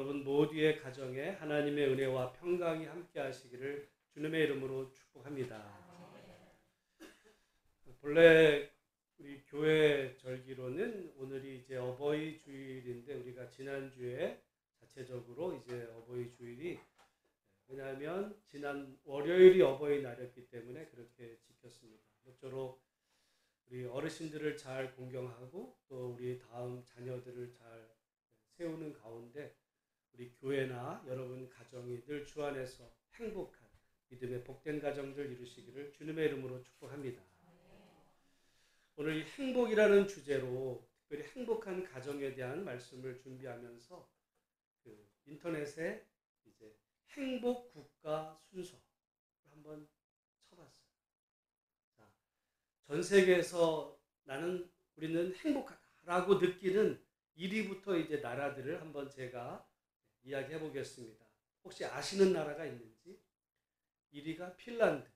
여러분 모두의 가정에 하나님의 은혜와 평강이 함께 하시기를 주님의 이름으로 축복합니다. 본래 우리 교회 절기로는 오늘이 이제 어버이 주일인데 우리가 지난주에 자체적으로 이제 어버이 주일이 왜냐하면 지난 월요일이 어버이날이었기 때문에 그렇게 지켰습니다. 모쪼록 우리 어르신들을 잘 공경하고 또 우리 다음 자녀들을 잘 세우는 가운데 우리 교회나 여러분 가정이 늘 주 안에서 행복한 믿음의 복된 가정들 이루시기를 주님의 이름으로 축복합니다. 오늘 이 행복이라는 주제로 특별히 행복한 가정에 대한 말씀을 준비하면서 그 인터넷에 이제 행복 국가 순서를 한번 쳐봤어요. 자, 전 세계에서 우리는 행복하다라고 느끼는 1위부터 이제 나라들을 한번 제가 이야기해 보겠습니다. 혹시 아시는 나라가 있는지? 1위가 핀란드,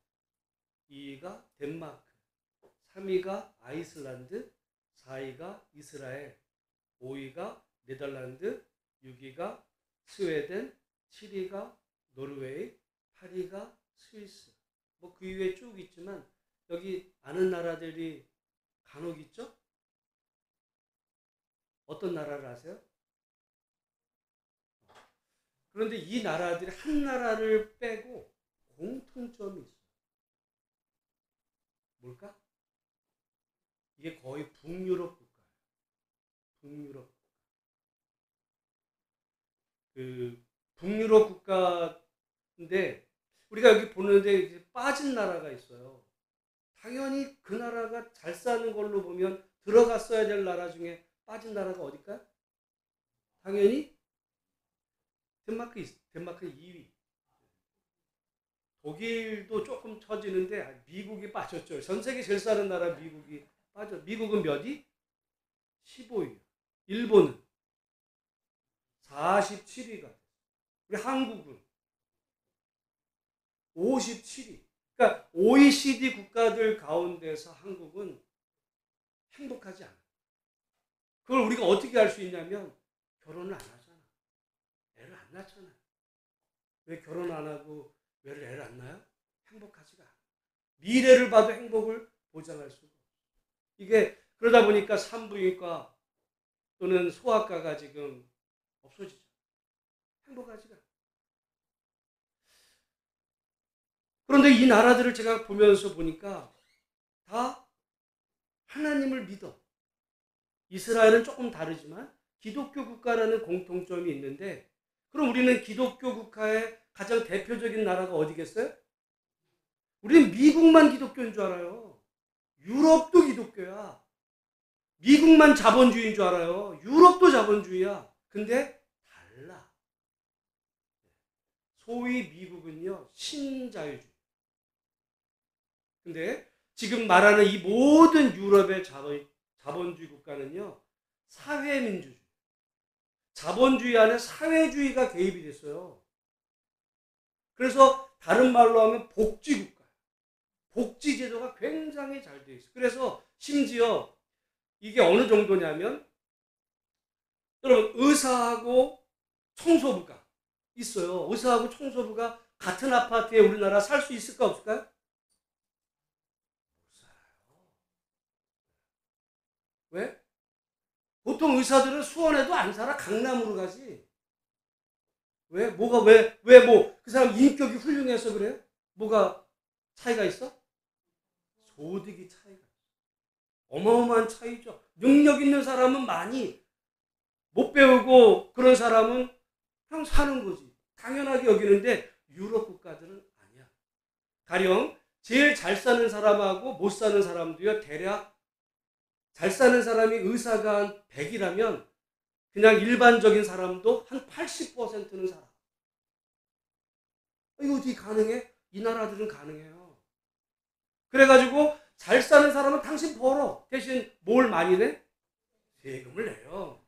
2위가 덴마크, 3위가 아이슬란드, 4위가 이스라엘, 5위가 네덜란드, 6위가 스웨덴, 7위가 노르웨이, 8위가 스위스. 뭐 그 이후에 쭉 있지만 여기 아는 나라들이 간혹 있죠? 어떤 나라를 아세요? 그런데 이 나라들이 한 나라를 빼고 공통점이 있어요. 뭘까? 이게 거의 북유럽 국가예요. 북유럽 국가. 그 북유럽 국가인데 우리가 여기 보는데 이제 빠진 나라가 있어요. 당연히 그 나라가 잘 사는 걸로 보면 들어갔어야 될 나라 중에 빠진 나라가 어딜까요? 당연히 덴마크 2위. 독일도 조금 처지는데 미국이 빠졌죠. 전 세계 제일 사는 나라 미국이 빠져. 미국은 몇 위? 15위. 일본은 47위가. 우리 한국은 57위. 그러니까 OECD 국가들 가운데서 한국은 행복하지 않아요. 그걸 우리가 어떻게 알 수 있냐면 결혼을 안 하잖아. 애를 안 낳잖아요. 왜 결혼 안 하고 왜 애를 안 낳아요? 행복하지가 않아요. 미래를 봐도 행복을 보장할 수가 없어요. 이게 그러다 보니까 산부인과 또는 소아과가 지금 없어지죠. 행복하지가 않아요. 그런데 이 나라들을 제가 보면서 보니까 다 하나님을 믿어. 이스라엘은 조금 다르지만 기독교 국가라는 공통점이 있는데 그럼 우리는 기독교 국가의 가장 대표적인 나라가 어디겠어요? 우리는 미국만 기독교인 줄 알아요. 유럽도 기독교야. 미국만 자본주의인 줄 알아요. 유럽도 자본주의야. 근데 달라. 소위 미국은요, 신자유주의. 근데 지금 말하는 이 모든 유럽의 자본주의 국가는요, 사회민주주의. 자본주의 안에 사회주의가 개입이 됐어요. 그래서 다른 말로 하면 복지국가예요. 복지제도가 굉장히 잘 되어 있어요. 그래서 심지어 이게 어느 정도냐면 여러분 의사하고 청소부가 있어요. 의사하고 청소부가 같은 아파트에 우리나라 살 수 있을까 없을까요? 못 살아요. 왜? 보통 의사들은 수원에도 안 살아. 강남으로 가지. 왜? 그 사람 인격이 훌륭해서 그래요? 뭐가 차이가 있어? 소득이 차이가 있어. 어마어마한 차이죠. 능력 있는 사람은 많이, 못 배우고 그런 사람은 그냥 사는 거지. 당연하게 여기는데 유럽 국가들은 아니야. 가령 제일 잘 사는 사람하고 못 사는 사람도요, 대략 잘 사는 사람이 의사가 한 100이라면 그냥 일반적인 사람도 한 80%는 살아. 이거 어떻게 가능해? 이 나라들은 가능해요. 그래가지고 잘 사는 사람은 당신 벌어. 대신 뭘 많이 내? 세금을 내요.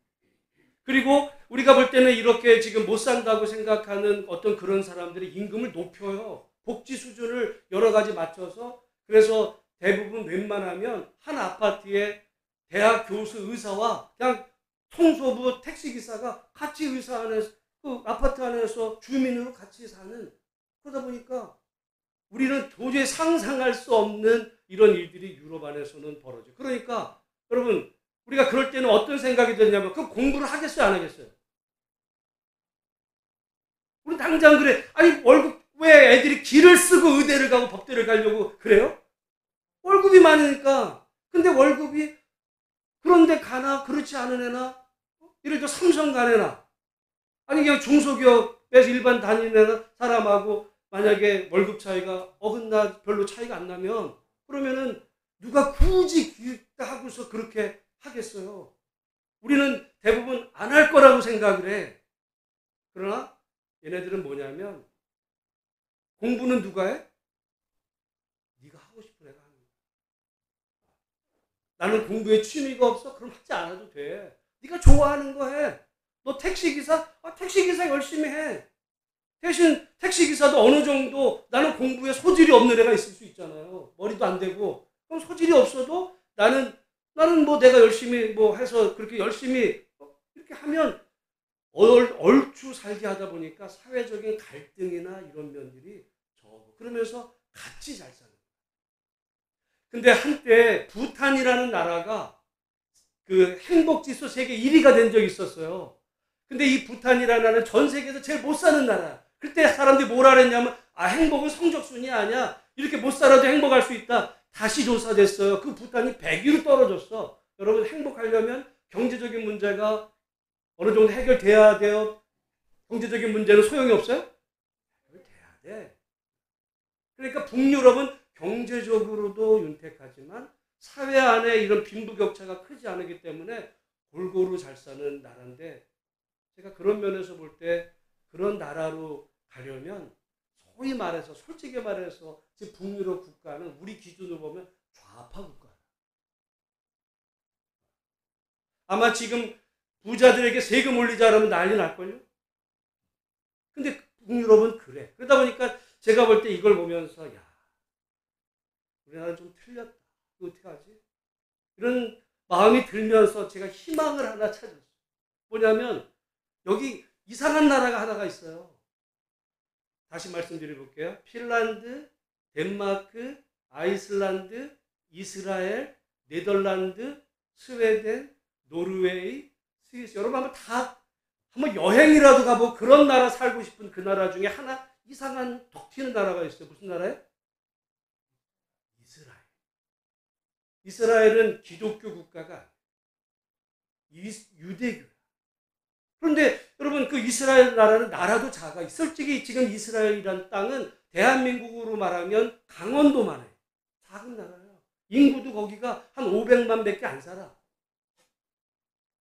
그리고 우리가 볼 때는 이렇게 지금 못 산다고 생각하는 어떤 그런 사람들이 임금을 높여요. 복지 수준을 여러 가지 맞춰서. 그래서 대부분 웬만하면 한 아파트에 대학 교수 의사와 그냥 청소부 택시기사가 같이 의사 안에 그 아파트 안에서 주민으로 같이 사는, 그러다 보니까 우리는 도저히 상상할 수 없는 이런 일들이 유럽 안에서는 벌어져요. 그러니까 여러분, 우리가 그럴 때는 어떤 생각이 드냐면 그 공부를 하겠어요, 안 하겠어요? 우리 당장 그래. 아니 월급, 왜 애들이 기를 쓰고 의대를 가고 법대를 가려고 그래요? 월급이 많으니까. 근데 월급이 그런데 가나 그렇지 않은 애나, 예를 들어 삼성 간 애나, 아니 그냥 중소기업에서 일반 다니는 사람하고 만약에 월급 차이가 어긋나 별로 차이가 안 나면, 그러면은 누가 굳이 기획다 하고서 그렇게 하겠어요? 우리는 대부분 안 할 거라고 생각을 해. 그러나 얘네들은 뭐냐면, 공부는 누가 해? 네가 하고 싶은 애가 하는 거야. 나는 공부에 취미가 없어? 그럼 하지 않아도 돼. 네가 좋아하는 거 해. 너 택시기사? 택시기사 열심히 해. 대신 택시기사도 어느 정도 나는 공부에 소질이 없는 애가 있을 수 있잖아요. 머리도 안 되고. 그럼 소질이 없어도 나는 뭐 내가 열심히 뭐 해서 그렇게 열심히 이렇게 하면 얼추 살게 하다 보니까 사회적인 갈등이나 이런 면들이 적어. 그러면서 같이 잘 사는 거예요. 근데 한때 부탄이라는 나라가 그 행복지수 세계 1위가 된 적이 있었어요. 근데 이 부탄이라는 나라는 전 세계에서 제일 못 사는 나라야. 그때 사람들이 뭐라 그랬냐면, 행복은 성적순이 아니야. 이렇게 못 살아도 행복할 수 있다. 다시 조사됐어요. 그 부탄이 100위로 떨어졌어. 여러분, 행복하려면 경제적인 문제가 어느 정도 해결돼야 돼요. 경제적인 문제는 소용이 없어요? 해결돼야 돼. 그러니까 북유럽은 경제적으로도 윤택하지만 사회 안에 이런 빈부격차가 크지 않기 때문에 골고루 잘 사는 나라인데, 제가 그런 면에서 볼 때 그런 나라로 가려면 소위 말해서, 솔직히 말해서 지금 북유럽 국가는 우리 기준으로 보면 좌파 국가예요. 아마 지금 부자들에게 세금 올리자 그러면 난리 날걸요? 근데 북유럽은 그래. 그러다 보니까 제가 볼 때 이걸 보면서, 야, 우리나라는 좀 틀렸다. 이거 어떻게 하지? 이런 마음이 들면서 제가 희망을 하나 찾았어요. 뭐냐면, 여기 이상한 나라가 하나가 있어요. 다시 말씀드려볼게요. 핀란드, 덴마크, 아이슬란드, 이스라엘, 네덜란드, 스웨덴, 노르웨이, 스위스. 여러분 한번 여행이라도 가보고 그런 나라 살고 싶은 그 나라 중에 하나 이상한 덕 튀는 나라가 있어요. 무슨 나라예요? 이스라엘. 이스라엘은 기독교 국가가 유대교야. 그런데 여러분, 그 이스라엘 나라는 나라도 작아. 솔직히 지금 이스라엘이라는 땅은 대한민국으로 말하면 강원도만 해. 작은 나라예요. 인구도 거기가 한 500만 밖에 안 살아.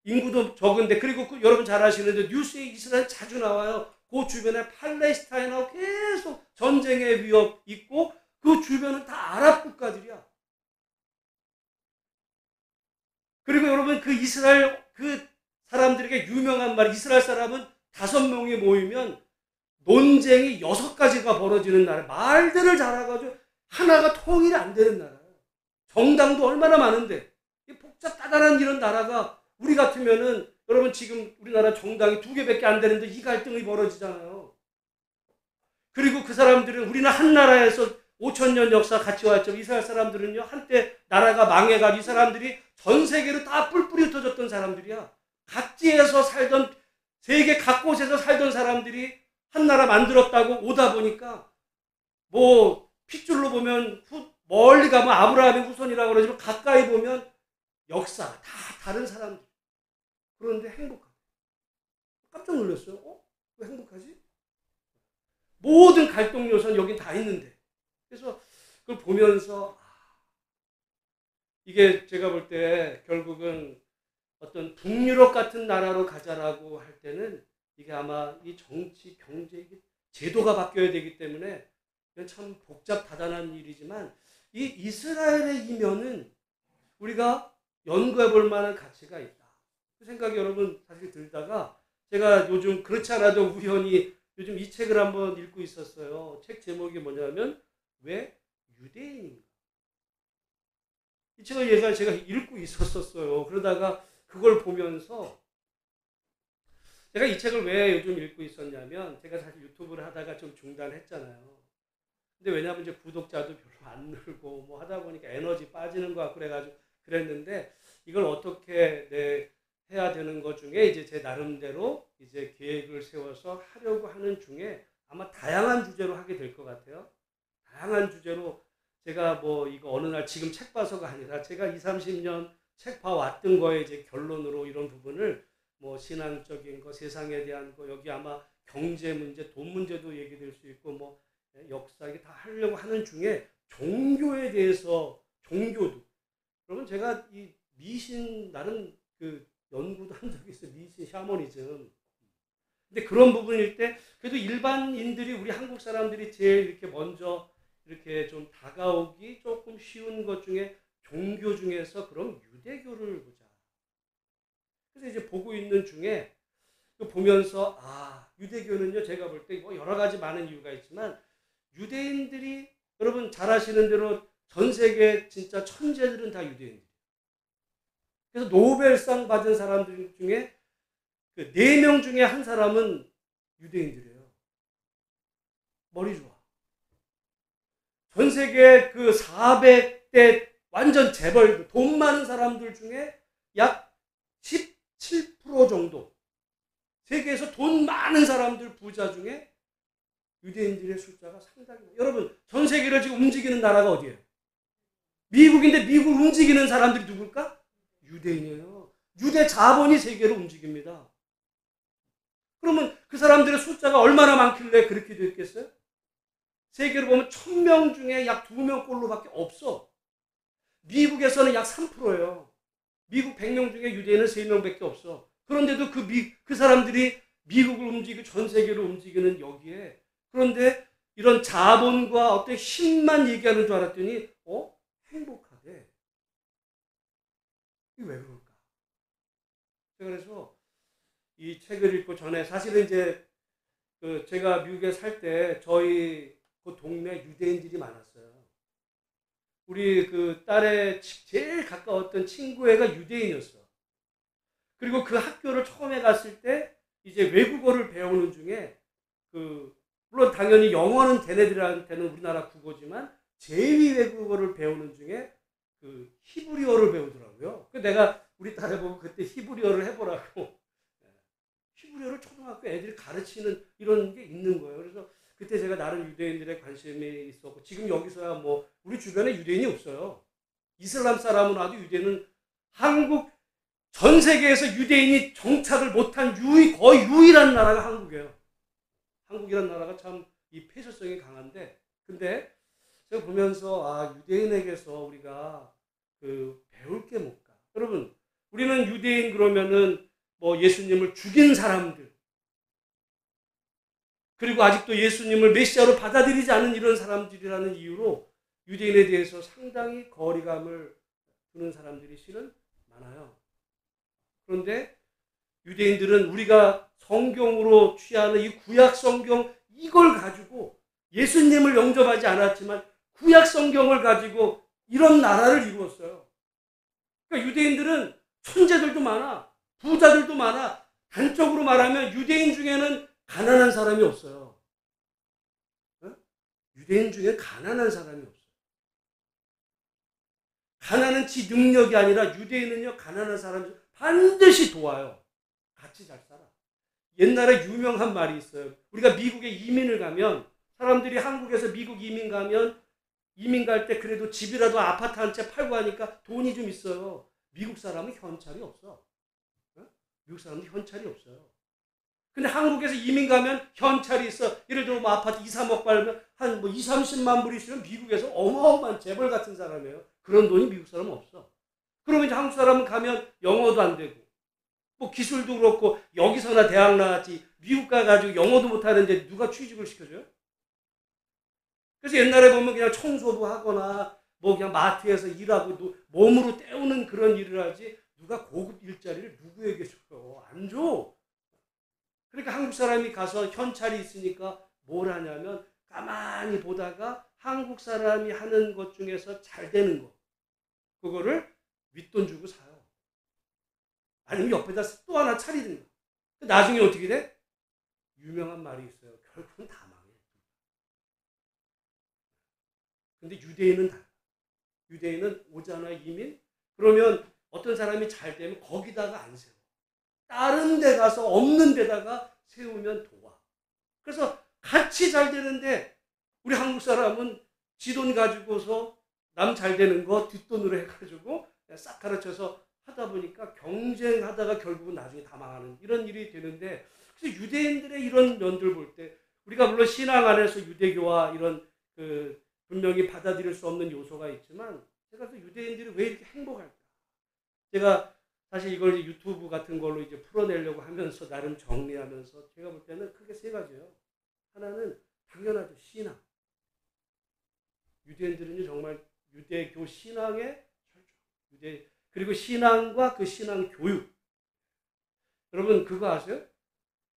인구도 적은데, 그리고 여러분 잘 아시는데 뉴스에 이스라엘 자주 나와요. 그 주변에 팔레스타인하고 계속 전쟁의 위협 있고, 그 주변은 다 아랍 국가들이야. 그리고 여러분, 그 이스라엘 그 사람들에게 유명한 말, 이스라엘 사람은 5명이 모이면 논쟁이 6가지가 벌어지는 나라. 말들을 잘해가지고 하나가 통일이 안 되는 나라예요. 정당도 얼마나 많은데, 복잡다단한 이런 나라가 우리 같으면은, 여러분 지금 우리나라 정당이 2개밖에 안 되는데 이 갈등이 벌어지잖아요. 그리고 그 사람들은, 우리는 한 나라에서 5,000년 역사 같이 왔죠. 이스라엘 사람들은요, 한때 나라가 망해가지고 이 사람들이 전 세계로 다 뿔뿔이 흩어졌던 사람들이야. 각지에서 살던, 세계 각곳에서 살던 사람들이 한 나라 만들었다고 오다 보니까, 뭐 핏줄로 보면 멀리 가면 아브라함의 후손이라고 그러지만 가까이 보면 역사 다 다른 사람들. 그런데 행복하다. 깜짝 놀랐어요. 왜 행복하지? 모든 갈등 요소는 여긴 다 있는데. 그래서 그걸 보면서, 이게 제가 볼 때 결국은 어떤 북유럽 같은 나라로 가자라고 할 때는, 이게 아마 이 정치, 경제, 제도가 바뀌어야 되기 때문에 이건 참 복잡다단한 일이지만, 이 이스라엘의 이면은 우리가 연구해 볼 만한 가치가 있다. 그 생각이 여러분 사실 들다가, 제가 요즘 그렇지 않아도 우연히 요즘 이 책을 한번 읽고 있었어요. 책 제목이 뭐냐면, 왜 유대인인가? 이 책을 예전에 제가 읽고 있었어요. 그러다가 그걸 보면서 제가 이 책을 왜 요즘 읽고 있었냐면 제가 사실 유튜브를 하다가 좀 중단했잖아요. 근데 왜냐하면 이제 구독자도 별로 안 늘고 뭐 하다 보니까 에너지 빠지는 것 같고 그래가지고 그랬는데 이걸 어떻게 해야 되는 것 중에 이제 제 나름대로 이제 계획을 세워서 하려고 하는 중에 아마 다양한 주제로 하게 될 것 같아요. 다양한 주제로 제가 뭐 이거 어느 날 지금 책 봐서가 아니라 제가 20, 30년 책 봐왔던 거에 이제 결론으로 이런 부분을 뭐 신앙적인 거, 세상에 대한 거, 여기 아마 경제 문제, 돈 문제도 얘기될 수 있고 뭐 역사 이게 다 하려고 하는 중에 종교에 대해서 종교도 그러면 제가 이 미신 나름 그 연구도 한 적이 있어요. 미신 샤머니즘. 근데 그런 부분일 때 그래도 일반인들이 우리 한국 사람들이 제일 이렇게 먼저 이렇게 좀 다가오기 조금 쉬운 것 중에 종교 중에서 그럼 유대교를 보자. 그래서 이제 보고 있는 중에 보면서 유대교는요 제가 볼 때 뭐 여러 가지 많은 이유가 있지만 유대인들이 여러분 잘 아시는 대로 전 세계 진짜 천재들은 다 유대인들이에요. 그래서 노벨상 받은 사람들 중에 그 4명 중에 한 사람은 유대인들이에요. 머리 좋아. 전 세계 그 400대 완전 재벌, 돈 많은 사람들 중에 약 17% 정도 세계에서 돈 많은 사람들 부자 중에 유대인들의 숫자가 상당히 많아요. 여러분 전 세계를 지금 움직이는 나라가 어디예요? 미국인데 미국을 움직이는 사람들이 누굴까? 유대인이에요. 유대 자본이 세계를 움직입니다. 그러면 그 사람들의 숫자가 얼마나 많길래 그렇게 됐겠어요? 세계로 보면 1000명 중에 약 2명꼴로밖에 없어. 미국에서는 약 3%예요. 미국 100명 중에 유대인은 3명밖에 없어. 그런데도 그 사람들이 미국을 움직이고 전 세계를 움직이는 여기에 그런데 이런 자본과 어떤 힘만 얘기하는 줄 알았더니 행복하대. 이게 왜 그럴까? 그래서 이 책을 읽고 전에 사실은 이제 제가 미국에 살 때 저희 그 동네 유대인들이 많았어요. 우리 그 딸의 제일 가까웠던 친구애가 유대인이었어. 그리고 그 학교를 처음에 갔을 때 이제 외국어를 배우는 중에 물론 당연히 영어는 걔네들한테는 우리나라 국어지만 제2 외국어를 배우는 중에 히브리어를 배우더라고요. 그래서 내가 우리 딸에 보고 그때 히브리어를 해보라고 히브리어를 초등학교 애들이 가르치는 이런 게 있는 거예요. 그래서 그때 제가 나름 유대인들의 관심이 있었고 지금 여기서야 뭐 우리 주변에 유대인이 없어요. 이슬람 사람은 와도 유대인은 한국 전 세계에서 유대인이 정착을 못한 거의 유일한 나라가 한국이에요. 한국이라는 나라가 참 이 폐쇄성이 강한데 근데 제가 보면서 유대인에게서 우리가 배울 게 뭘까? 여러분 우리는 유대인 그러면은 뭐 예수님을 죽인 사람들 그리고 아직도 예수님을 메시아로 받아들이지 않은 이런 사람들이라는 이유로 유대인에 대해서 상당히 거리감을 두는 사람들이 실은 많아요. 그런데 유대인들은 우리가 성경으로 취하는 이 구약 성경 이걸 가지고 예수님을 영접하지 않았지만 구약 성경을 가지고 이런 나라를 이루었어요. 그러니까 유대인들은 천재들도 많아. 부자들도 많아. 단적으로 말하면 유대인 중에는 가난한 사람이 없어요. 유대인 중에 가난한 사람이 없어요. 가난은 지 능력이 아니라 유대인은요 가난한 사람이 반드시 도와요. 같이 잘 살아. 옛날에 유명한 말이 있어요. 우리가 미국에 이민을 가면 사람들이 한국에서 미국 이민 가면 이민 갈 때 그래도 집이라도 아파트 한 채 팔고 하니까 돈이 좀 있어요. 미국 사람은 현찰이 없어. 미국 사람은 현찰이 없어요. 근데 한국에서 이민 가면 현찰이 있어. 예를 들어 뭐 아파트 2, 3억 팔면 한 뭐 2, 30만 불 있으면 미국에서 어마어마한 재벌 같은 사람이에요. 그런 돈이 미국 사람은 없어. 그러면 이제 한국 사람은 가면 영어도 안 되고 뭐 기술도 그렇고 여기서나 대학 나왔지 미국 가가지고 영어도 못하는데 누가 취직을 시켜줘요? 그래서 옛날에 보면 그냥 청소도 하거나 뭐 그냥 마트에서 일하고 몸으로 때우는 그런 일을 하지 누가 고급 일자리를 누구에게 줘요? 안 줘. 그러니까 한국 사람이 가서 현찰이 있으니까 뭘 하냐면 가만히 보다가 한국 사람이 하는 것 중에서 잘 되는 거 그거를 윗돈 주고 사요. 아니면 옆에다 또 하나 차리든가. 나중에 어떻게 돼? 유명한 말이 있어요. 결국은 다 망해. 근데 유대인은 달라. 유대인은 오잖아 이민. 그러면 어떤 사람이 잘 되면 거기다가 안 세워. 다른 데 가서 없는 데다가 세우면 도와. 그래서 같이 잘 되는데 우리 한국 사람은 지 돈 가지고서 남 잘 되는 거 뒷돈으로 해가지고 싹 가르쳐서 하다 보니까 경쟁하다가 결국은 나중에 다 망하는 이런 일이 되는데, 그래서 유대인들의 이런 면들 볼 때 우리가 물론 신앙 안에서 유대교와 이런 분명히 받아들일 수 없는 요소가 있지만, 제가 또 유대인들이 왜 이렇게 행복할까? 제가 사실 이걸 유튜브 같은 걸로 이제 풀어내려고 하면서 나름 정리하면서 제가 볼 때는 크게 세 가지예요. 하나는 당연하죠. 신앙. 유대인들은요 정말 유대교 신앙의 철저. 그리고 신앙과 그 신앙 교육. 여러분 그거 아세요?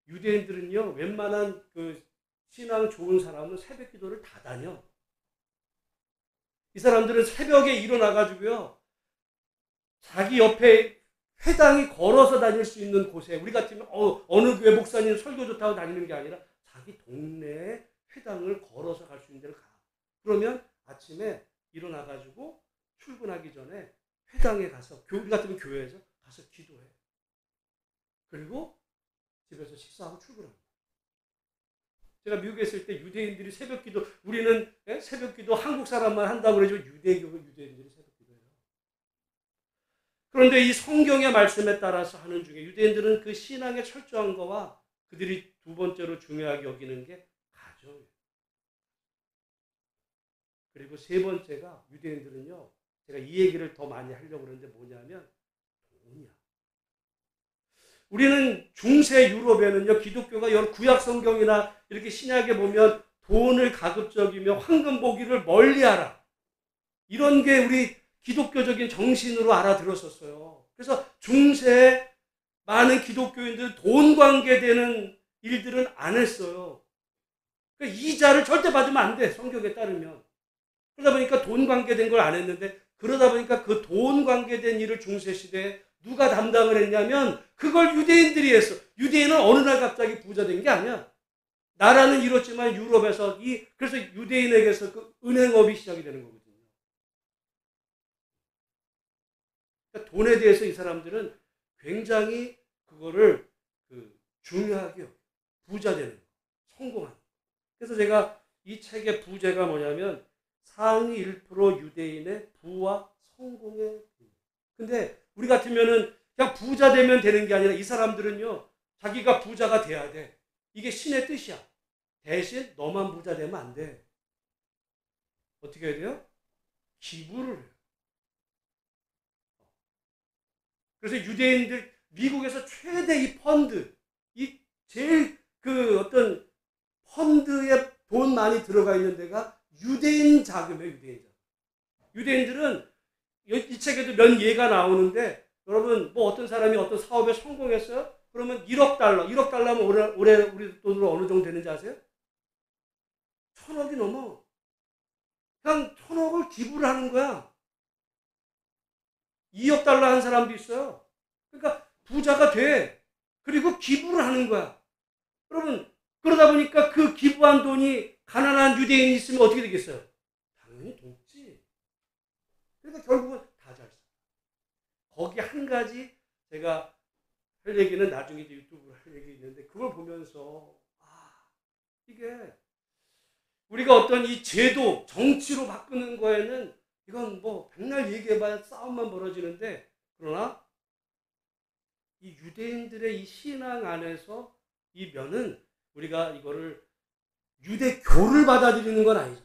유대인들은요 웬만한 그 신앙 좋은 사람은 새벽 기도를 다 다녀. 이 사람들은 새벽에 일어나가지고요 자기 옆에 회당이 걸어서 다닐 수 있는 곳에, 우리 같으면 어느 교회 목사님 설교 좋다고 다니는 게 아니라 자기 동네에 회당을 걸어서 갈 수 있는 데를 가. 그러면 아침에 일어나가지고 출근하기 전에 회당에 가서, 우리 같으면 교회에서 가서 기도해. 그리고 집에서 식사하고 출근합니다. 제가 미국에 있을 때 유대인들이 새벽 기도, 우리는 새벽 기도 한국 사람만 한다고 그러죠. 유대인들이 새벽 기도해요. 그런데 이 성경의 말씀에 따라서 하는 중에 유대인들은 그 신앙의 철저한 거와 그들이 두 번째로 중요하게 여기는 게 가정이에요. 그리고 세 번째가 유대인들은요, 제가 이 얘기를 더 많이 하려고 그러는데 뭐냐면 돈이야. 우리는 중세 유럽에는요, 기독교가 여러 구약 성경이나 이렇게 신약에 보면 돈을 가급적이며 황금 보기를 멀리하라. 이런 게 우리 기독교적인 정신으로 알아들었었어요. 그래서 중세에 많은 기독교인들은 돈 관계되는 일들은 안 했어요. 그러니까 이자를 절대 받으면 안 돼, 성경에 따르면. 그러다 보니까 돈 관계된 걸 안 했는데, 그러다 보니까 그 돈 관계된 일을 중세시대에 누가 담당을 했냐면 그걸 유대인들이 했어. 유대인은 어느 날 갑자기 부자 된 게 아니야. 나라는 이렇지만 유럽에서 그래서 유대인에게서 그 은행업이 시작이 되는 거거든요. 그러니까 돈에 대해서 이 사람들은 굉장히 그거를 중요하게 부자 되는 거, 성공하는 거. 그래서 제가 이 책의 부제가 뭐냐면 상위 1% 유대인의 부와 성공의 부. 근데 우리 같으면은 그냥 부자 되면 되는 게 아니라 이 사람들은요 자기가 부자가 돼야 돼. 이게 신의 뜻이야. 대신 너만 부자 되면 안 돼. 어떻게 해야 돼요? 기부를 해요. 그래서 유대인들, 미국에서 최대 이 펀드, 이 제일 어떤 펀드에 돈 많이 들어가 있는 데가 유대인 자금이에요. 유대인 자금. 유대인들은 이 책에도 몇 예가 나오는데, 여러분 뭐 어떤 사람이 어떤 사업에 성공했어요? 그러면 1억 달러면 올해 우리 돈으로 어느 정도 되는지 아세요? 1,000억이 넘어. 그냥 1,000억을 기부를 하는 거야. 2억 달러 한 사람도 있어요. 그러니까 부자가 돼. 그리고 기부를 하는 거야. 여러분 그러다 보니까 그 기부한 돈이 가난한 유대인이 있으면 어떻게 되겠어요? 당연히 돕지. 그러니까 결국은 다 잘 써. 거기 한 가지 제가 할 얘기는 나중에 유튜브로 할 얘기 있는데, 그걸 보면서 이게 우리가 어떤 이 제도, 정치로 바꾸는 거에는 이건 뭐 백날 얘기해봐야 싸움만 벌어지는데, 그러나 이 유대인들의 이 신앙 안에서 이 면은 우리가 이거를 유대교를 받아들이는 건 아니죠.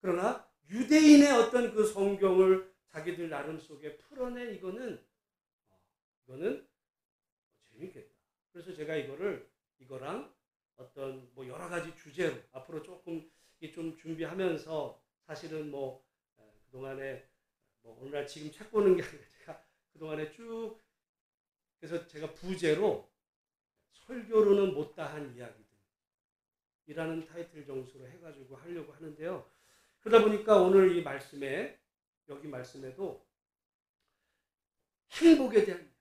그러나 유대인의 어떤 그 성경을 자기들 나름 속에 풀어낸 이거는 재밌겠다. 그래서 제가 이거랑 어떤 뭐 여러 가지 주제로 앞으로 조금 좀 준비하면서, 사실은 뭐 그동안에 뭐 오늘날 지금 책 보는 게 아니라 제가 그동안에 쭉, 그래서 제가 부제로 설교로는 못다한 이야기들이라는 타이틀 정수로 해가지고 하려고 하는데요. 그러다 보니까 오늘 이 말씀에, 여기 말씀에도 행복에 대한,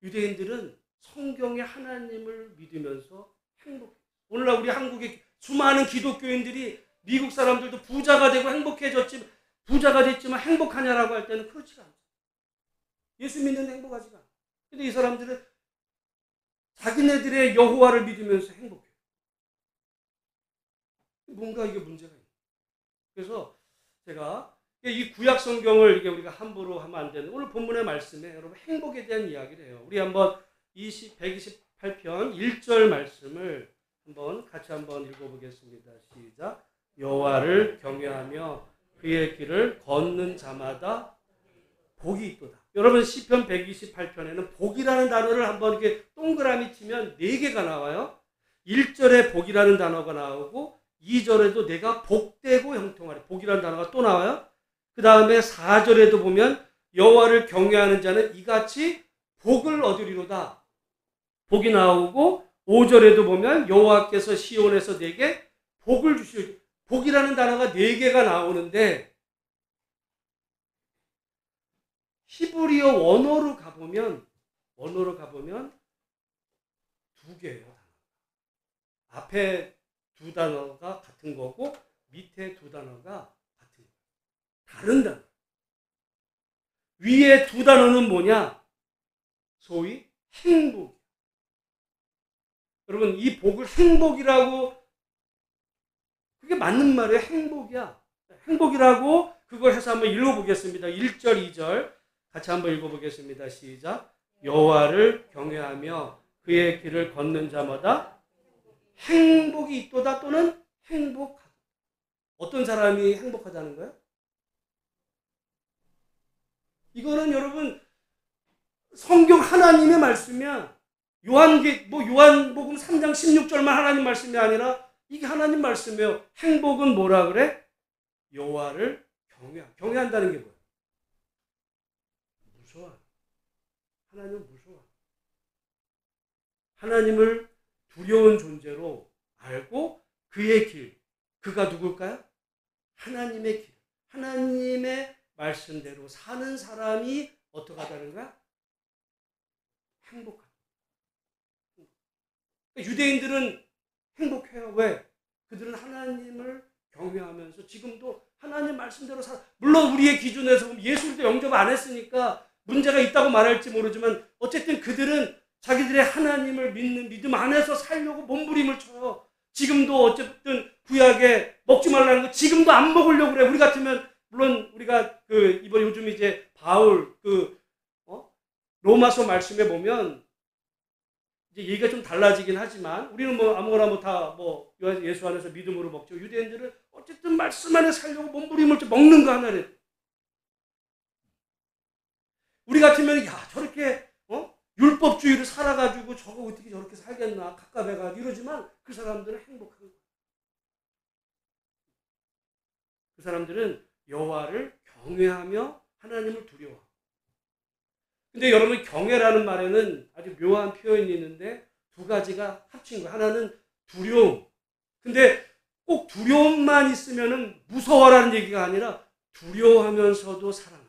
유대인들은 성경의 하나님을 믿으면서 행복해. 오늘날 우리 한국의 수많은 기독교인들이 미국 사람들도 부자가 되고 부자가 됐지만 행복하냐라고 할 때는 그렇지가 않죠. 예수 믿는데 행복하지가 않아. 근데 이 사람들은 자기네들의 여호와를 믿으면서 행복해요. 뭔가 이게 문제가 있어요. 그래서 제가 이 구약 성경을 이게 우리가 함부로 하면 안 되는 오늘 본문의 말씀에 여러분 행복에 대한 이야기를 해요. 우리 한번 128편 1절 말씀을 같이 한번 읽어보겠습니다. 시작. 여호와를 경외하며 그의 길을 걷는 자마다 복이 있도다. 여러분 시편 128편에는 복이라는 단어를 한번 이렇게 동그라미 치면 4개가 나와요. 1절에 복이라는 단어가 나오고 2절에도 내가 복되고 형통하리. 복이라는 단어가 또 나와요. 그 다음에 4절에도 보면 여호와를 경외하는 자는 이같이 복을 얻으리로다. 복이 나오고 5절에도 보면 여호와께서 시온에서 내게 복을 주시리. 복이라는 단어가 4개가 나오는데 히브리어 원어로 가보면 2개예요. 앞에 2 단어가 같은 거고 밑에 2 단어가 같은 거예요. 다른 단어. 위에 2 단어는 뭐냐? 소위 행복. 여러분 이 복을 행복이라고 그게 맞는 말이에요. 행복이야. 행복이라고 그걸 해서 한번 읽어보겠습니다. 1절 2절 같이 한번 읽어보겠습니다. 시작. 여호와를 경외하며 그의 길을 걷는 자마다 행복이 있도다 또는 행복하다. 어떤 사람이 행복하다는 거예요? 이거는 여러분 성경 하나님의 말씀이야. 요한복음 3장 16절만 하나님 말씀이 아니라 이게 하나님 말씀이에요. 행복은 뭐라 그래? 여호와를 경외한다는 게 뭐예요? 무서워. 하나님은 무서워. 하나님을 두려운 존재로 알고 그의 길, 그가 누굴까요? 하나님의 길, 하나님의 말씀대로 사는 사람이 어떻게 하다는 거야? 행복하다. 유대인들은 행복해요. 왜? 그들은 하나님을 경외하면서 지금도 하나님 말씀대로 살아. 물론 우리의 기준에서 보면 예수를 영접 안 했으니까 문제가 있다고 말할지 모르지만 어쨌든 그들은 자기들의 하나님을 믿는 믿음 안에서 살려고 몸부림을 쳐요. 지금도 어쨌든 구약에 먹지 말라는 거 지금도 안 먹으려고 그래. 우리 같으면 물론 우리가 이번 요즘 이제 바울 로마서 말씀에 보면 이제 얘기가 좀 달라지긴 하지만 우리는 뭐 아무거나 다 예수 안에서 믿음으로 먹죠. 유대인들은 어쨌든 말씀 안에 살려고 몸부림을 먹는 거 하나를. 우리 같으면 저렇게 율법주의를 살아가지고 저거 어떻게 저렇게 살겠나 갑갑해가지고 이러지만 그 사람들은 행복한 거예요. 그 사람들은 여호와를 경외하며 하나님을 두려워. 근데 여러분 경외라는 말에는 아주 묘한 표현이 있는데 2가지가 합친 거예요. 하나는 두려움. 근데 꼭 두려움만 있으면은 무서워라는 얘기가 아니라 두려워하면서도 사랑하는.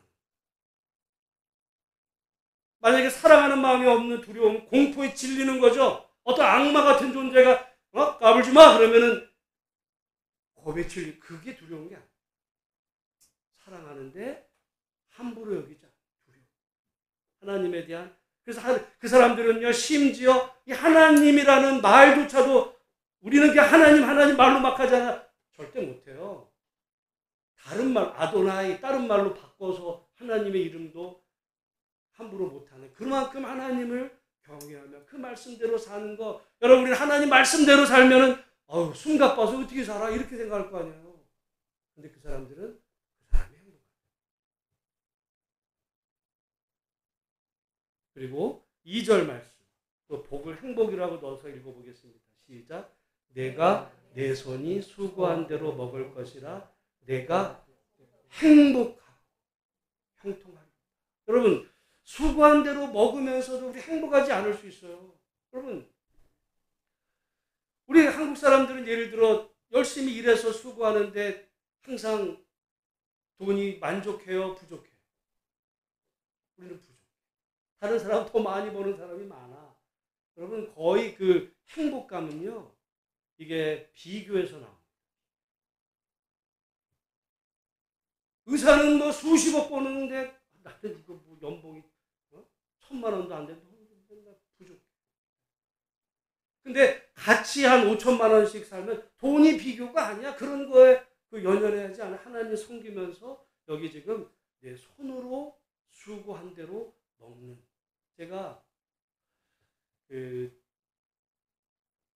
만약에 사랑하는 마음이 없는 두려움은 공포에 질리는 거죠. 어떤 악마 같은 존재가 까불지 마 그러면은 겁에 질리. 그게 두려운 게 아니야. 사랑하는데 함부로 여기자. 하나님에 대한. 그래서 그 사람들은요, 심지어 이 하나님이라는 말조차도 우리는 그냥 하나님 말로 막 하잖아. 절대 못해요. 다른 말, 아도나이, 다른 말로 바꿔서 하나님의 이름도 함부로 못하는. 그만큼 하나님을 경외하며 그 말씀대로 사는 거. 여러분, 우리는 하나님 말씀대로 살면은, 숨가빠서 어떻게 살아? 이렇게 생각할 거 아니에요. 근데 그 사람들은 그리고 2절 말씀, 그 복을 행복이라고 넣어서 읽어보겠습니다. 시작. 내가 내 손이 수고한 대로 먹을 것이라 내가 행복하고 형통하리. 여러분 수고한 대로 먹으면서도 우리 행복하지 않을 수 있어요. 여러분 우리 한국 사람들은 예를 들어 열심히 일해서 수고하는데 항상 돈이 만족해요? 부족해요? 우리는 부족해요. 다른 사람 더 많이 버는 사람이 많아. 여러분 거의 그 행복감은요. 이게 비교에서 나옵니다. 의사는 뭐 수십억 버는데 나는 이거 뭐 연봉이 1,000만 원도 안 되는데 맨날 부족해. 근데 같이 한 5천만 원씩 살면 돈이 비교가 아니야. 그런 거에 그 연연해야지 않아. 하나님 섬기면서 여기 지금 내 손으로 수고한 대로 먹는. 제가 그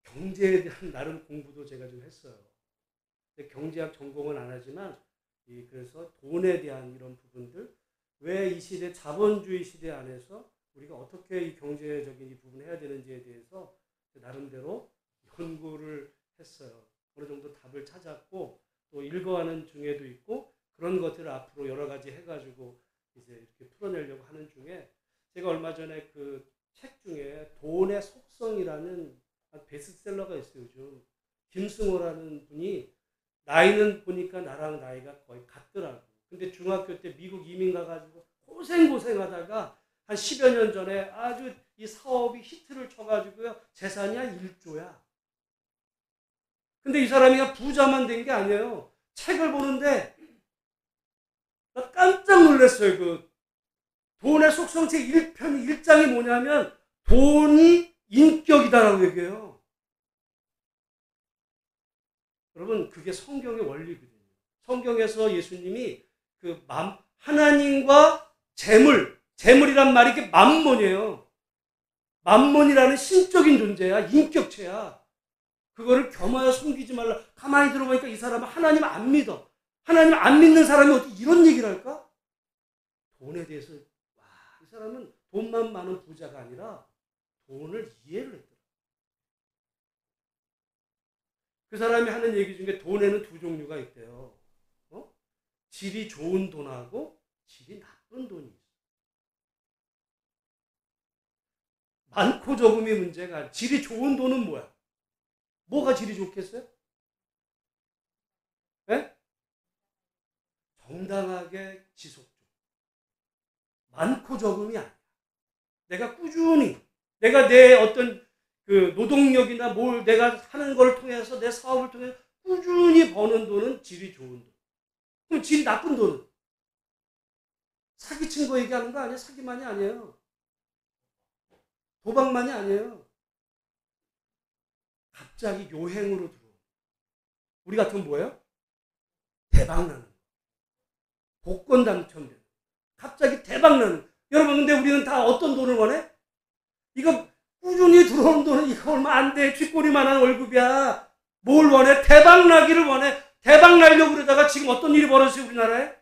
경제에 대한 나름 공부도 제가 좀 했어요. 경제학 전공은 안 하지만 그래서 돈에 대한 이런 부분들, 왜 이 시대 자본주의 시대 안에서 우리가 어떻게 이 경제적인 이 부분을 해야 되는지에 대해서 나름대로 연구를 했어요. 어느 정도 답을 찾았고 또 읽어가는 중에도 있고 그런 것들을 앞으로 여러 가지 해가지고 이제 이렇게 풀어내려고 하는 중에 제가 얼마 전에 그 책 중에 돈의 속성이라는 베스트셀러가 있어요. 요즘 김승호라는 분이 나이는 보니까 나랑 나이가 거의 같더라고. 근데 중학교 때 미국 이민 가가지고 고생하다가 한 10여 년 전에 아주 이 사업이 히트를 쳐가지고요. 재산이 한 1조야. 근데 이 사람이 부자만 된 게 아니에요. 책을 보는데 나 깜짝 놀랐어요. 그 돈의 속성 책 1편 1장이 뭐냐면 돈이 인격이다라고 얘기해요. 여러분 그게 성경의 원리거든요. 성경에서 예수님이 그 하나님과 재물이란 말이 이게 맘몬이에요. 맘몬이라는 신적인 존재야. 인격체야. 그거를 겸하여 숨기지 말라. 가만히 들어보니까 이 사람은 하나님 안 믿어. 하나님 안 믿는 사람이 어떻게 이런 얘기를 할까? 돈에 대해서 와, 이 사람은 돈만 많은 부자가 아니라 돈을 이해를 했더라. 그 사람이 하는 얘기 중에 돈에는 두 종류가 있대요. 질이 좋은 돈하고 질이 나쁜 돈이 있어. 많고 적음이 문제가 아니라 질이 좋은 돈은 뭐야? 뭐가 질이 좋겠어요? 네? 정당하게 지속적. 많고 적음이 아니야. 내가 꾸준히 내가 내 어떤 그 노동력이나 뭘 내가 하는 걸 통해서 내 사업을 통해서 꾸준히 버는 돈은 질이 좋은 돈. 그럼 질이 나쁜 돈은? 사기친 거 얘기하는 거 아니야? 사기만이 아니에요. 도박만이 아니에요. 갑자기 요행으로 들어오. 우리 같은 뭐예요? 대박나는. 복권 당첨되는. 갑자기 대박나는. 여러분 근데 우리는 다 어떤 돈을 원해? 이거 꾸준히 들어오는 돈은 이거 얼마 안 돼. 쥐꼬리만한 월급이야. 뭘 원해? 대박나기를 원해. 대박나려고 그러다가 지금 어떤 일이 벌어졌어요 우리나라에?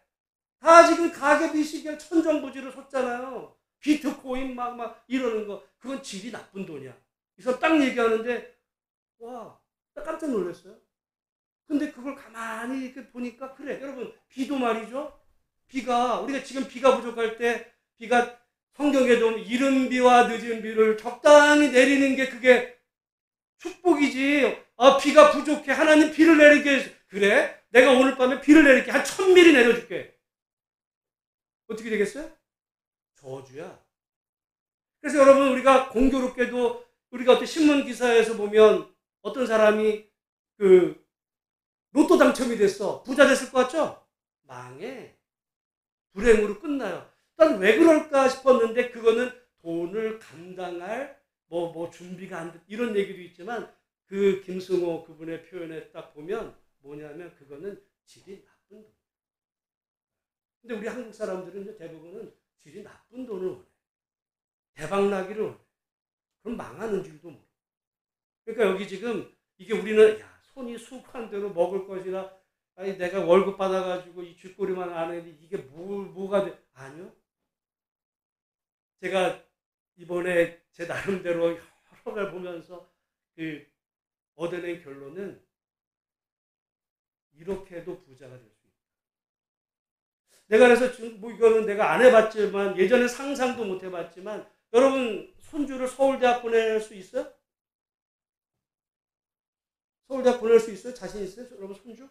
다 지금 가계비식에 천정부지를 섰잖아요. 비트코인 막 이러는 거. 그건 질이 나쁜 돈이야. 그래서 딱 얘기하는데 와, 나 깜짝 놀랐어요. 근데 그걸 가만히 이렇게 보니까 그래. 여러분 비도 말이죠. 비가 우리가 지금 비가 부족할 때 비가 성경에도 이른 비와 늦은 비를 적당히 내리는 게 그게 축복이지. 아 비가 부족해. 하나님 비를 내리게. 그래? 내가 오늘 밤에 비를 내릴게. 한 1000mm 내려줄게. 어떻게 되겠어요? 저주야. 그래서 여러분 우리가 공교롭게도 우리가 어떤 신문 기사에서 보면 어떤 사람이 그 로또 당첨이 됐어. 부자 됐을 것 같죠? 망해. 불행으로 끝나요. 난 왜 그럴까 싶었는데 그거는 돈을 감당할 뭐 준비가 안 돼. 이런 얘기도 있지만 그 김승호 그분의 표현에 딱 보면 뭐냐면 그거는 질이 나쁜 돈. 근데 우리 한국 사람들은 대부분은 질이 나쁜 돈을 원해. 대박나기를 원해. 그럼 망하는 줄도 모르. 그러니까 여기 지금 이게 우리는 야 손이 수확한 대로 먹을 것이나 아니 내가 월급 받아가지고 이 쥐꼬리만 안 했는데 이게 뭐가 돼? 아니요. 제가 이번에 제 나름대로 여러 걸 보면서 그 얻어낸 결론은 이렇게 해도 부자가 될 수 있다. 내가 그래서 지금 뭐 이거는 내가 안 해봤지만 예전에 상상도 못 해봤지만 여러분 손주를 서울대학 보낼 수 있어요? 서울대학 보낼 수 있어요? 자신 있어요? 여러분 손주?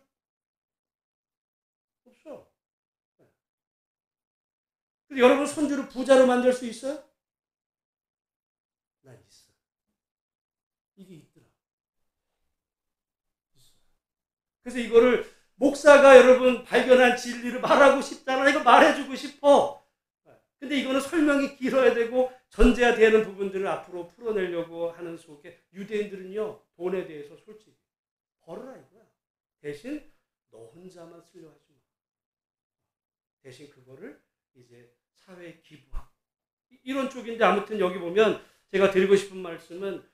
없어. 근데 여러분 손주를 부자로 만들 수 있어요? 난 있어. 이게 있더라. 그래서 이거를 목사가 여러분 발견한 진리를 말하고 싶잖아. 이거 말해주고 싶어. 근데 이거는 설명이 길어야 되고 전제가 되는 부분들을 앞으로 풀어내려고 하는 속에 유대인들은요, 돈에 대해서 솔직히 벌어라 이거야. 대신 너 혼자만 쓰려 하지 마. 대신 그거를 이제 사회에 기부하고. 이런 쪽인데 아무튼 여기 보면 제가 드리고 싶은 말씀은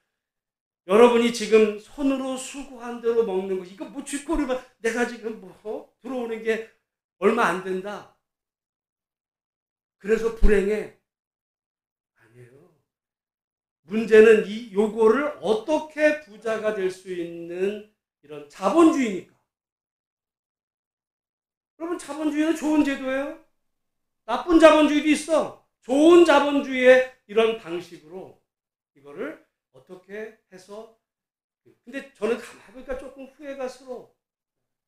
여러분이 지금 손으로 수고한 대로 먹는 거, 이거 뭐 쥐꼬리만 내가 지금 뭐 들어오는 게 얼마 안 된다. 그래서 불행해. 아니에요. 문제는 이 요거를 어떻게 부자가 될 수 있는 이런 자본주의니까. 여러분 자본주의는 좋은 제도예요. 나쁜 자본주의도 있어. 좋은 자본주의의 이런 방식으로 이거를 어떻게 해서, 근데 저는 가만히 보니까 조금 후회가 스러워.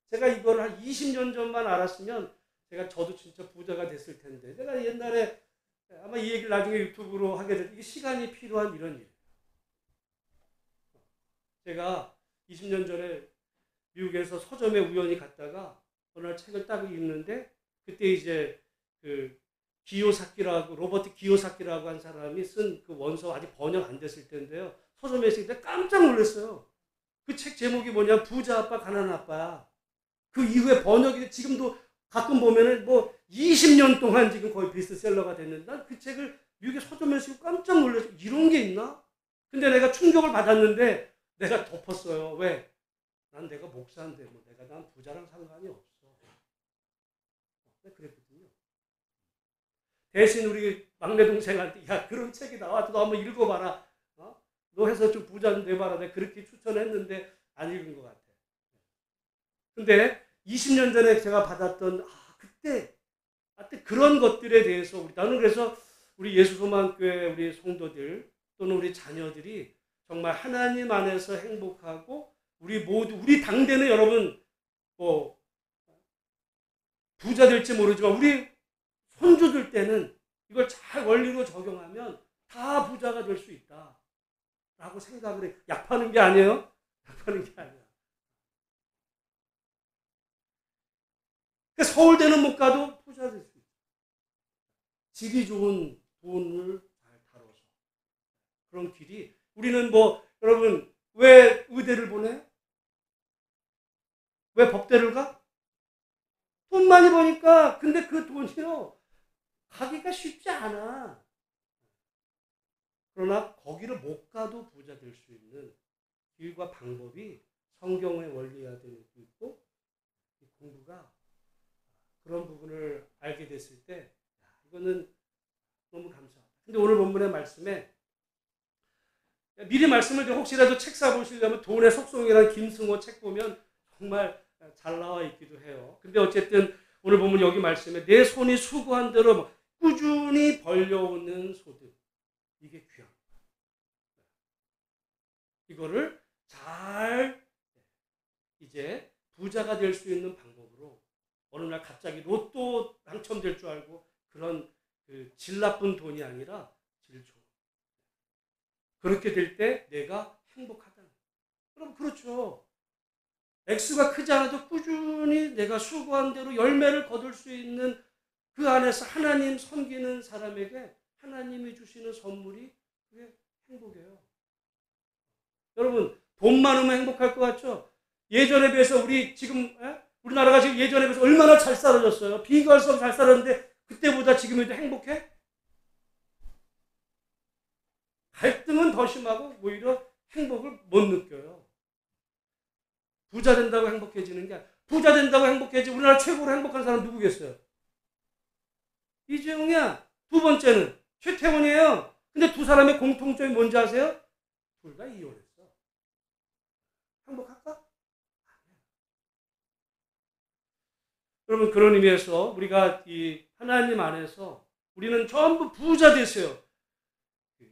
제가 이걸 한 20년 전만 알았으면 저도 진짜 부자가 됐을 텐데, 제가 옛날에 아마 이 얘기를 나중에 유튜브로 하게 될 때 이게 시간이 필요한 이런 일이에요. 제가 20년 전에 미국에서 서점에 우연히 갔다가 어느 날 책을 딱 읽는데, 그때 이제 그 기요사키라고, 로버트 기요사키라고 한 사람이 쓴 그 원서 아직 번역 안 됐을 텐데요. 서점에 있을 때 깜짝 놀랐어요. 그 책 제목이 뭐냐, 부자 아빠 가난한 아빠야. 그 이후에 번역이 지금도 가끔 보면은 뭐 20년 동안 지금 거의 베스트셀러가 됐는데, 난 그 책을 미국의 서점에서 깜짝 놀랐어요. 이런 게 있나? 근데 내가 충격을 받았는데 내가 덮었어요. 왜? 난 내가 목사인데 뭐 난 부자랑 상관이 없어. 그랬거든요. 대신 우리 막내 동생한테, 야, 그런 책이 나와도 너 한번 읽어봐라. 너 해서 좀 부자 좀 돼봐라. 내가 그렇게 추천했는데 안 읽은 것 같아. 근데 20년 전에 제가 받았던 그때 그런 것들에 대해서 나는 그래서 우리 예수소망교회 우리 성도들 또는 우리 자녀들이 정말 하나님 안에서 행복하고, 우리 모두, 우리 당대는 여러분 뭐 부자 될지 모르지만 우리 손주들 때는 이걸 잘 원리로 적용하면 다 부자가 될 수 있다 라고 생각을 해. 약 파는 게 아니에요. 약 파는 게 아니야. 서울대는 못 가도 부자 될 수 있어. 질이 좋은 돈을 잘 다뤄서. 그런 길이, 우리는 뭐 여러분 왜 의대를 보내? 왜 법대를 가? 돈 많이 버니까. 근데 그 돈이요, 가기가 쉽지 않아. 그러나 거기를 못 가도 부자 될 수 있는 길과 방법이 성경의 원리가 되고 있고, 공부가 그런 부분을 알게 됐을 때 이거는 너무 감사하다. 근데 오늘 본문의 말씀에 미리 말씀을 드려, 혹시라도 책 사보시려면 돈의 속성이라는 김승호 책 보면 정말 잘 나와 있기도 해요. 근데 어쨌든 오늘 보면 여기 말씀에 내 손이 수고한 대로 꾸준히 벌려오는 소득, 이게 귀한 거예요. 이거를 잘 이제 부자가 될 수 있는 방법으로, 어느 날 갑자기 로또 당첨될 줄 알고 그런 질 나쁜 돈이 아니라 질 좋은, 그렇게 될 때 내가 행복하다는 거예요. 그럼 그렇죠. 액수가 크지 않아도 꾸준히 내가 수고한 대로 열매를 거둘 수 있는 그 안에서 하나님 섬기는 사람에게 하나님이 주시는 선물이 그게 행복이에요. 여러분 돈 많으면 행복할 것 같죠? 예전에 비해서 우리나라가 지금 예전에 비해서 얼마나 잘 살아졌어요. 비교할 수 없이 잘 살았는데 그때보다 지금이 더 행복해? 갈등은 더 심하고 오히려 행복을 못 느껴요. 부자 된다고 행복해지는 게 아니라, 부자 된다고 행복해지, 우리나라 최고로 행복한 사람 누구겠어요? 이재용이야. 두 번째는 최태원이에요. 근데 두 사람의 공통점이 뭔지 아세요? 둘 다 이혼했어. 행복할까? 여러분, 그런 의미에서 우리가 이 하나님 안에서 우리는 전부 부자 되세요. 그게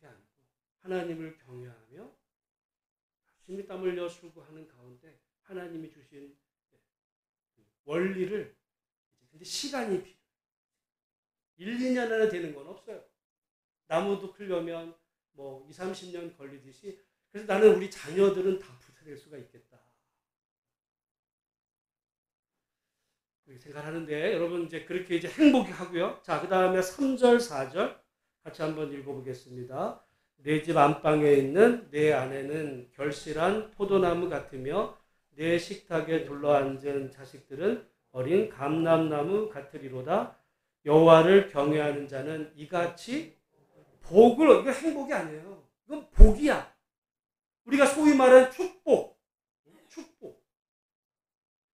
아니고 하나님을 경외하며 열심히 땀 흘려 수고하는 가운데 하나님이 주신 원리를, 근데 시간이 필요해요. 1, 2년 안에 되는 건 없어요. 나무도 크려면 뭐 20, 30년 걸리듯이. 그래서 나는 우리 자녀들은 다 부자될 수가 있겠다. 그렇게 생각하는데 여러분 이제 그렇게 이제 행복이 하고요. 자, 그 다음에 3절, 4절 같이 한번 읽어보겠습니다. 내 집 안방에 있는 내 아내는 결실한 포도나무 같으며 내 식탁에 둘러앉은 자식들은 어린 감람나무 같으리로다. 여호와를 경외하는 자는 이같이 복을, 이거 행복이 아니에요. 이건 복이야. 우리가 소위 말하는 축복.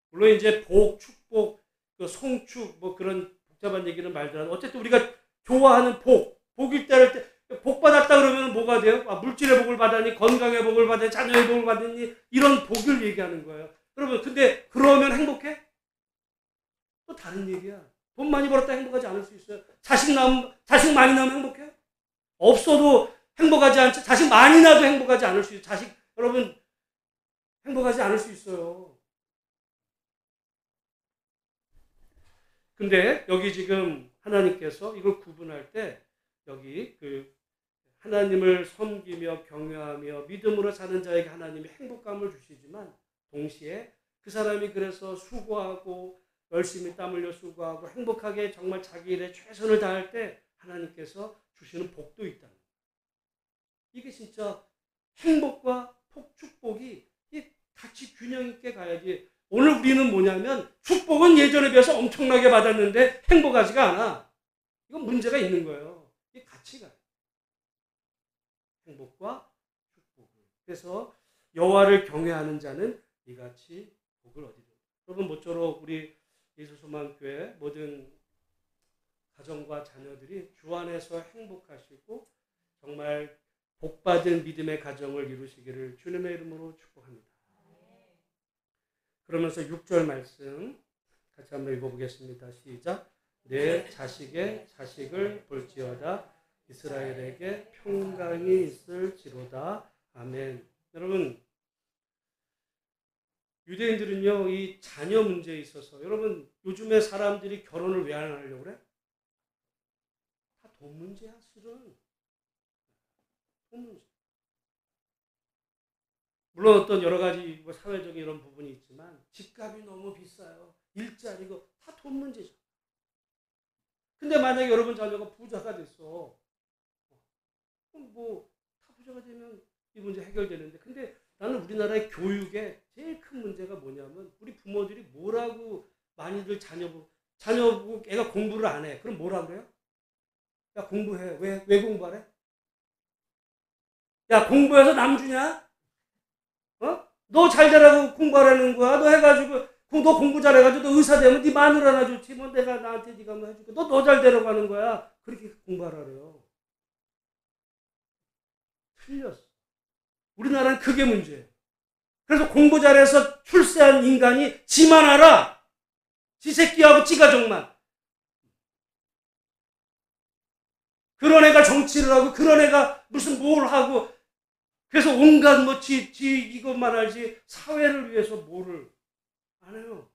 물론 이제 복, 축복, 그 송축, 뭐 그런 복잡한 얘기는 말더라도 어쨌든 우리가 좋아하는 복일 때 복 받았다 그러면 뭐가 돼요? 물질의 복을 받았니? 건강의 복을 받았니? 자녀의 복을 받았니? 이런 복을 얘기하는 거예요. 여러분, 근데 그러면 행복해? 또 다른 얘기야. 돈 많이 벌었다 행복하지 않을 수 있어요. 자식 많이 나면 행복해? 없어도 행복하지 않지. 자식 많이 나도 행복하지 않을 수 있어요. 여러분, 행복하지 않을 수 있어요. 근데 여기 지금 하나님께서 이걸 구분할 때 여기 그 하나님을 섬기며 경외하며 믿음으로 사는 자에게 하나님이 행복감을 주시지만 동시에 그 사람이 그래서 수고하고 열심히 땀 흘려 수고하고 행복하게 정말 자기 일에 최선을 다할 때 하나님께서 주시는 복도 있다는 거예요. 이게 진짜 행복과 축복이 같이 균형 있게 가야지. 오늘 우리는 뭐냐면 축복은 예전에 비해서 엄청나게 받았는데 행복하지가 않아. 이건 문제가 있는 거예요. 이게 같이 가요. 행복과 축복을. 그래서 여호와를 경외하는 자는 이같이 복을 얻으리라. 여러분 모쪼록 우리 예수소망교회 모든 가정과 자녀들이 주 안에서 행복하시고 정말 복받은 믿음의 가정을 이루시기를 주님의 이름으로 축복합니다. 그러면서 6절 말씀 같이 한번 읽어보겠습니다. 시작. 내 자식의 자식을 볼지어다 이스라엘에게 평강이 있을지로다. 아멘. 여러분, 유대인들은요, 이 자녀 문제에 있어서, 여러분, 요즘에 사람들이 결혼을 왜 안 하려고 그래? 다 돈 문제야, 실은. 돈 문제. 물론 어떤 여러 가지 뭐 사회적인 이런 부분이 있지만, 집값이 너무 비싸요. 일자리고, 다 돈 문제죠. 근데 만약에 여러분 자녀가 부자가 됐어. 그럼 뭐, 다 부자가 되면 이 문제 해결되는데. 근데 나는 우리나라의 교육의 제일 큰 문제가 뭐냐면, 우리 부모들이 뭐라고 많이들 자녀 보고 애가 공부를 안 해. 그럼 뭐라 그래요? 야, 공부해. 왜 공부하래? 야, 공부해서 남 주냐? 너 잘 되라고 공부하라는 거야. 너 해가지고, 너 공부 잘해가지고 너 의사 되면 네 마누라 하나 좋지. 뭐 내가 나한테 네가 뭐 해줄게. 너 잘 되라고 하는 거야. 그렇게 공부하라래요. 틀렸어. 우리나라는 그게 문제예요. 그래서 공부 잘해서 출세한 인간이 지만 알아. 지 새끼하고 지 가족만. 그런 애가 정치를 하고 그런 애가 무슨 뭘 하고 그래서 온갖 뭐 지 이것만 알지 사회를 위해서 뭐를 안 해요.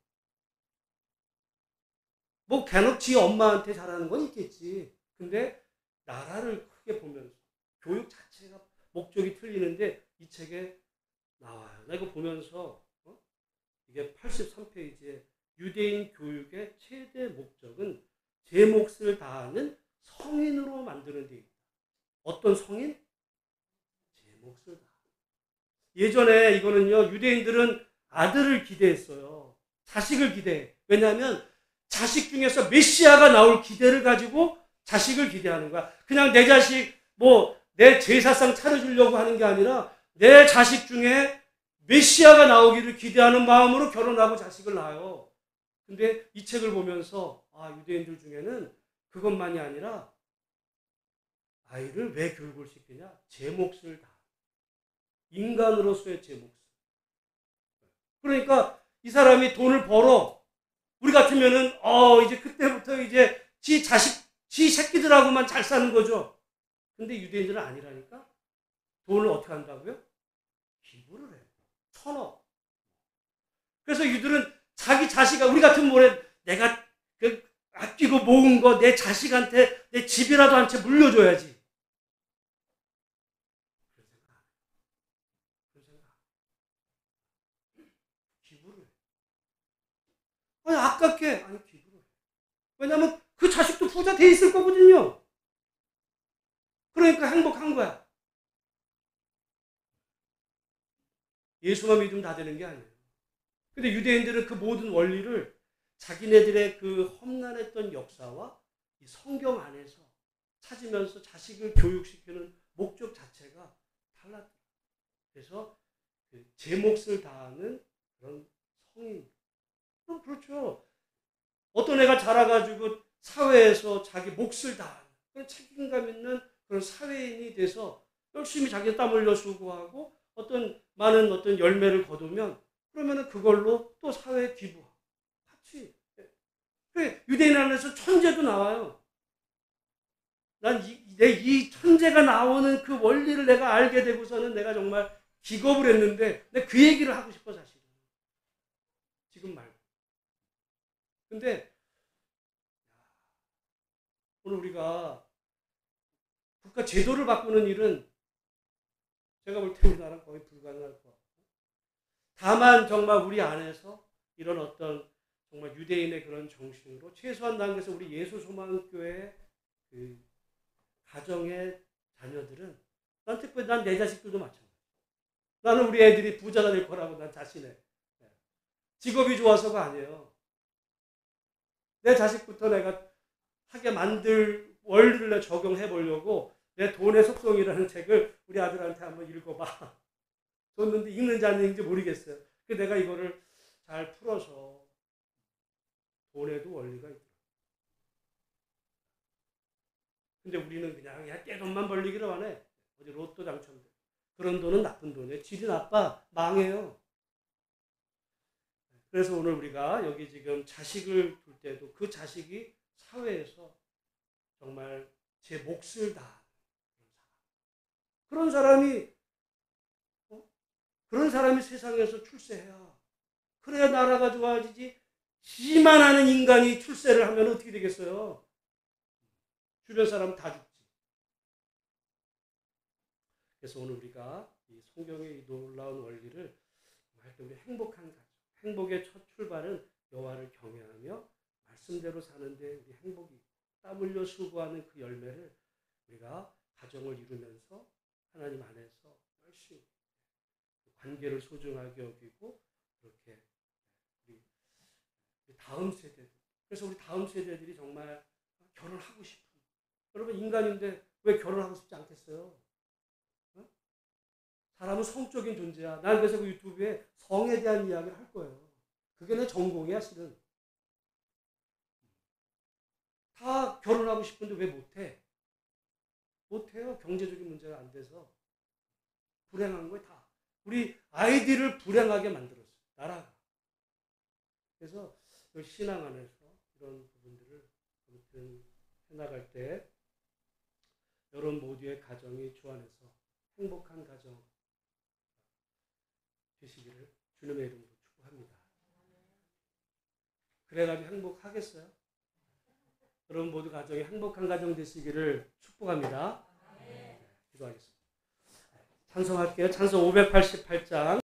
뭐 간혹 지 엄마한테 잘하는 건 있겠지. 근데 나라를 크게 보면서 교육 자체가 목적이 틀리는데 이 책에 나와요. 나 이거 보면서 이게 83페이지에 유대인 교육의 최대 목적은 제 몫을 다하는 성인으로 만드는 데 있다. 어떤 성인? 제 몫을 다. 예전에 이거는요, 유대인들은 아들을 기대했어요. 자식을 기대해. 왜냐하면 자식 중에서 메시아가 나올 기대를 가지고 자식을 기대하는 거야. 그냥 내 자식, 내 제사상 차려주려고 하는 게 아니라 내 자식 중에 메시아가 나오기를 기대하는 마음으로 결혼하고 자식을 낳아요. 근데 이 책을 보면서 유대인들 중에는 그것만이 아니라 아이를 왜 교육을 시키냐? 제 몫을 다. 인간으로서의 제 몫을. 그러니까 이 사람이 돈을 벌어. 우리 같으면은 이제 그때부터 이제 지 자식, 지 새끼들하고만 잘 사는 거죠. 근데 유대인들은 아니라니까. 돈을 어떻게 한다고요? 기부를 해요. 1,000억. 그래서 유들은 자기 자식아, 우리 같은 모래 내가 아끼고 모은 거 내 자식한테 내 집이라도 한 채 물려줘야지. 아니 아깝게 아니 기부를 해. 왜냐하면 그 자식도 부자 돼 있을 거거든요. 그러니까 행복한 거야. 예수만 믿으면 다 되는 게 아니에요. 근데 유대인들은 그 모든 원리를 자기네들의 그 험난했던 역사와 이 성경 안에서 찾으면서 자식을 교육시키는 목적 자체가 달랐다. 그래서 제 몫을 다하는 그런 성인. 그렇죠. 어떤 애가 자라가지고 사회에서 자기 몫을 다하는 그런 책임감 있는 그런 사회인이 돼서 열심히 자기 땀 흘려 수고하고 많은 열매를 거두면 그러면은 그걸로 또 사회에 기부하고 같이. 유대인 안에서 천재도 나와요. 난 이 천재가 나오는 그 원리를 내가 알게 되고서는 내가 정말 기겁을 했는데 내가 그 얘기를 하고 싶어 사실은. 지금 말고. 근데 오늘 우리가 국가 제도를 바꾸는 일은 제가 볼 때 우리나라는 거의 불가능할 것 같고 다만 정말 우리 안에서 이런 정말 유대인의 그런 정신으로 최소한 단계에서 우리 예수소망교회 그 가정의 자녀들은 난 특별히 난 내 자식들도 마찬가지야. 나는 우리 애들이 부자가 될 거라고 난 자신해. 직업이 좋아서가 아니에요. 내 자식부터 내가 하게 만들 원리를 내가 적용해 보려고 내 돈의 속성이라는 책을 우리 아들한테 한번 읽어봐. 줬는데 읽는지 안 읽는지 모르겠어요. 그래서 내가 이거를 잘 풀어서 돈에도 원리가 있더라고요. 근데 우리는 그냥 떼돈만 벌리기를 원해. 어디 로또 당첨돼. 그런 돈은 나쁜 돈이에요. 질이 나빠. 망해요. 그래서 오늘 우리가 여기 지금 자식을 둘 때도 그 자식이 사회에서 정말 제 몫을 다하는 그런 사람이 세상에서 출세해야. 그래야 나라가 좋아지지. 지만 하는 인간이 출세를 하면 어떻게 되겠어요? 주변 사람 다 죽지. 그래서 오늘 우리가 이 성경의 이 놀라운 원리를 우리 행복한 가정, 행복의 첫 출발은 여호와를 경외하며 말씀대로 사는데 우리 행복이 땀 흘려 수고하는 그 열매를 우리가 가정을 이루면서 하나님 안에서 열심히 관계를 소중하게 여기고 그렇게 우리 다음 세대들. 그래서 우리 다음 세대들이 정말 결혼하고 싶은. 여러분 인간인데 왜 결혼하고 싶지 않겠어요? 어? 사람은 성적인 존재야. 난 그래서 그 유튜브에 성에 대한 이야기를 할 거예요. 그게 내 전공이야 실은. 다 결혼하고 싶은데 왜 못해? 못해요. 경제적인 문제가 안 돼서. 불행한 거에 다. 우리 아이들을 불행하게 만들었어요. 나라가. 그래서 신앙 안에서 이런 부분들을 아무튼 해나갈 때 여러분 모두의 가정이 주 안에서 행복한 가정 되시기를 주님의 이름으로 축복합니다. 그래가지고 행복하겠어요? 여러분 모두 가정이 행복한 가정 되시기를 축복합니다. 기도하겠습니다. 찬송할게요. 찬송 588장